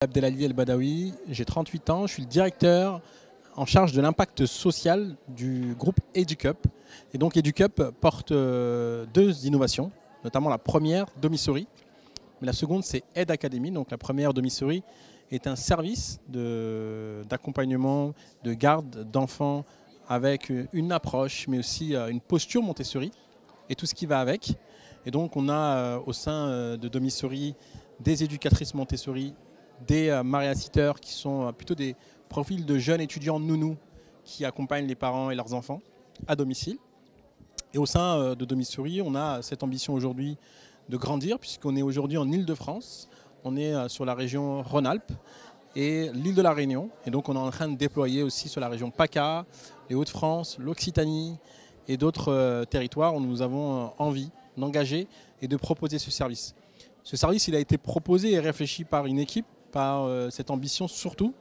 Abdelali El Badawi, j'ai 38 ans, je suis le directeur en charge de l'impact social du groupe EduCup. Et donc EduCup porte deux innovations, notamment la première, Domisori, mais la seconde c'est Aide Academy. Donc la première, Domisori, est un service d'accompagnement, de garde d'enfants avec une approche, mais aussi une posture Montessori et tout ce qui va avec. Et donc on a au sein de Domisori des éducatrices Montessori, des Maria-Sitters qui sont plutôt des profils de jeunes étudiants nounous qui accompagnent les parents et leurs enfants à domicile. Et au sein de Domisori, on a cette ambition aujourd'hui de grandir puisqu'on est aujourd'hui en Île-de-France, on est sur la région Rhône-Alpes et l'île de la Réunion. Et donc on est en train de déployer aussi sur la région PACA, les Hauts-de-France, l'Occitanie et d'autres territoires où nous avons envie d'engager et de proposer ce service. Ce service, il a été proposé et réfléchi par une équipe, par cette ambition surtout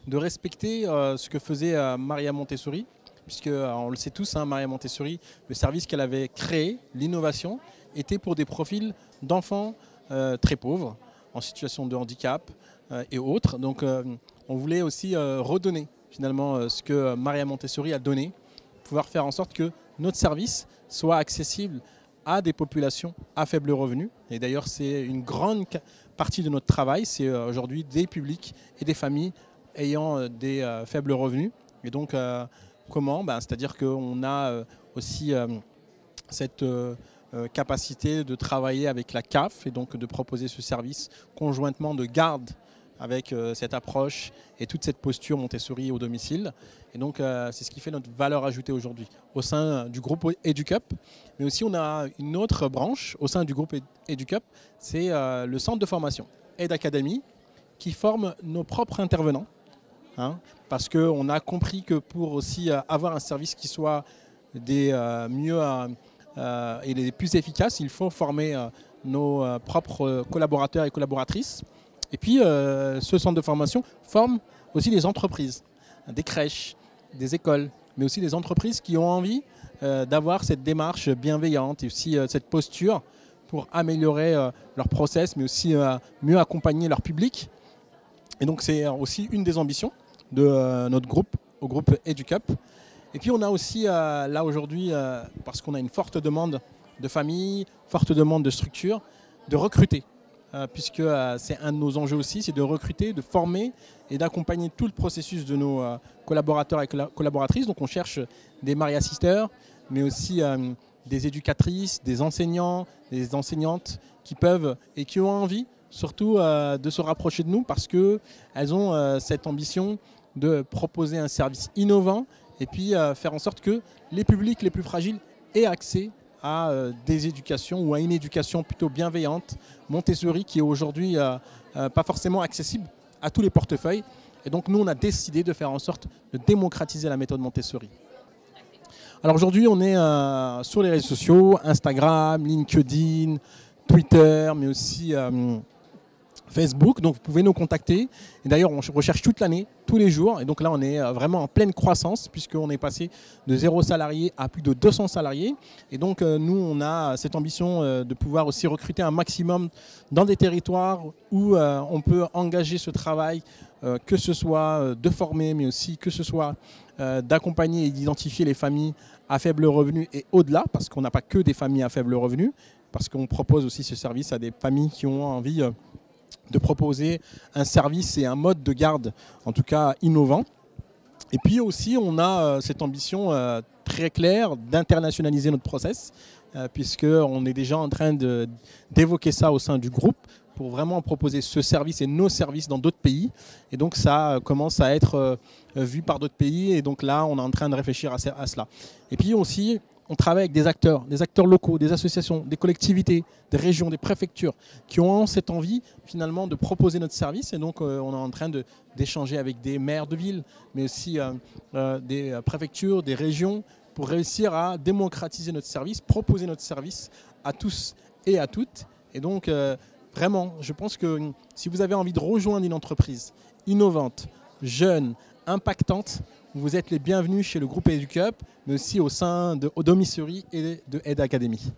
de respecter ce que faisait Maria Montessori, puisque on le sait tous, Maria Montessori, le service qu'elle avait créé, l'innovation, était pour des profils d'enfants très pauvres, en situation de handicap et autres. Donc on voulait aussi redonner finalement ce que Maria Montessori a donné, pouvoir faire en sorte que notre service soit accessible à des populations à faible revenu. Et d'ailleurs, c'est une grande partie de notre travail, c'est aujourd'hui des publics et des familles ayant des faibles revenus. Et donc, comment c'est-à-dire qu'on a aussi cette capacité de travailler avec la CAF et donc de proposer ce service conjointement de garde avec cette approche et toute cette posture Montessori au domicile. Et donc c'est ce qui fait notre valeur ajoutée aujourd'hui au sein du groupe EduCup. Mais aussi on a une autre branche au sein du groupe EduCup, c'est le centre de formation Aide Academy qui forme nos propres intervenants. Parce qu'on a compris que pour aussi avoir un service qui soit des mieux et les plus efficaces, il faut former nos propres collaborateurs et collaboratrices. Et puis, ce centre de formation forme aussi des entreprises, des crèches, des écoles, mais aussi des entreprises qui ont envie d'avoir cette démarche bienveillante et aussi cette posture pour améliorer leur process, mais aussi mieux accompagner leur public. Et donc, c'est aussi une des ambitions de notre groupe, au groupe EduCup. Et puis, on a aussi là aujourd'hui, parce qu'on a une forte demande de familles, forte demande de structures, de recruter. Puisque c'est un de nos enjeux aussi, c'est de recruter, de former et d'accompagner tout le processus de nos collaborateurs et collaboratrices. Donc on cherche des Maria-Sitters, mais aussi des éducatrices, des enseignants, des enseignantes qui peuvent et qui ont envie surtout de se rapprocher de nous parce qu'elles ont cette ambition de proposer un service innovant et puis faire en sorte que les publics les plus fragiles aient accès à des éducations ou à une éducation plutôt bienveillante, Montessori, qui est aujourd'hui pas forcément accessible à tous les portefeuilles. Et donc nous, on a décidé de faire en sorte de démocratiser la méthode Montessori. Alors aujourd'hui, on est sur les réseaux sociaux, Instagram, LinkedIn, Twitter, mais aussi Facebook, donc vous pouvez nous contacter. Et d'ailleurs, on recherche toute l'année, tous les jours. Et donc là, on est vraiment en pleine croissance puisqu'on est passé de 0 salarié à plus de 200 salariés. Et donc, nous, on a cette ambition de pouvoir aussi recruter un maximum dans des territoires où on peut engager ce travail, que ce soit de former, mais aussi que ce soit d'accompagner et d'identifier les familles à faible revenu et au-delà, parce qu'on n'a pas que des familles à faible revenu, parce qu'on propose aussi ce service à des familles qui ont envie de proposer un service et un mode de garde, en tout cas innovant. Et puis aussi, on a cette ambition très claire d'internationaliser notre process, puisqu'on est déjà en train d'évoquer ça au sein du groupe pour vraiment proposer ce service et nos services dans d'autres pays. Et donc ça commence à être vu par d'autres pays. Et donc là, on est en train de réfléchir à cela. Et puis aussi, on travaille avec des acteurs locaux, des associations, des collectivités, des régions, des préfectures qui ont cette envie finalement de proposer notre service. Et donc on est en train d'échanger avec des maires de villes, mais aussi des préfectures, des régions pour réussir à démocratiser notre service, proposer notre service à tous et à toutes. Et donc vraiment, je pense que si vous avez envie de rejoindre une entreprise innovante, jeune, impactante, vous êtes les bienvenus chez le groupe EduCup, mais aussi au sein de Domisori et de Aide Academy.